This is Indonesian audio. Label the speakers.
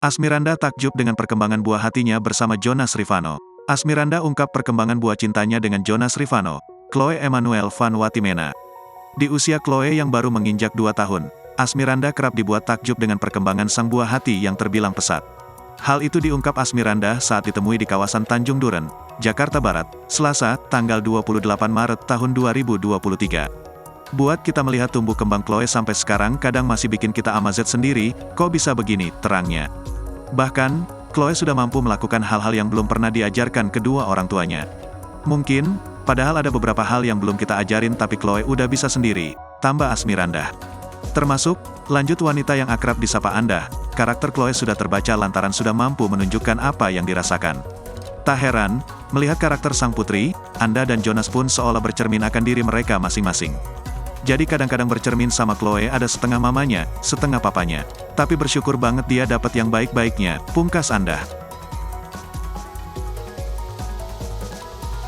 Speaker 1: Asmiranda takjub dengan perkembangan buah hatinya bersama Jonas Rivano. Asmiranda ungkap perkembangan buah cintanya dengan Jonas Rivano, Chloe Emmanuel Van Watimena. Di usia Chloe yang baru menginjak 2 tahun, Asmiranda kerap dibuat takjub dengan perkembangan sang buah hati yang terbilang pesat. Hal itu diungkap Asmiranda saat ditemui di kawasan Tanjung Duren, Jakarta Barat, Selasa, tanggal 28 Maret tahun 2023. Buat kita melihat tumbuh kembang Chloe sampai sekarang kadang masih bikin kita amazed sendiri, kok bisa begini, terangnya. Bahkan, Chloe sudah mampu melakukan hal-hal yang belum pernah diajarkan kedua orang tuanya. Mungkin, padahal ada beberapa hal yang belum kita ajarin tapi Chloe udah bisa sendiri, tambah Asmiranda. Termasuk, lanjut wanita yang akrab disapa Anda, karakter Chloe sudah terbaca lantaran sudah mampu menunjukkan apa yang dirasakan. Tak heran, melihat karakter sang putri, Anda dan Jonas pun seolah bercermin akan diri mereka masing-masing. Jadi kadang-kadang bercermin sama Chloe ada setengah mamanya, setengah papanya. Tapi bersyukur banget dia dapat yang baik-baiknya, pungkas Anda.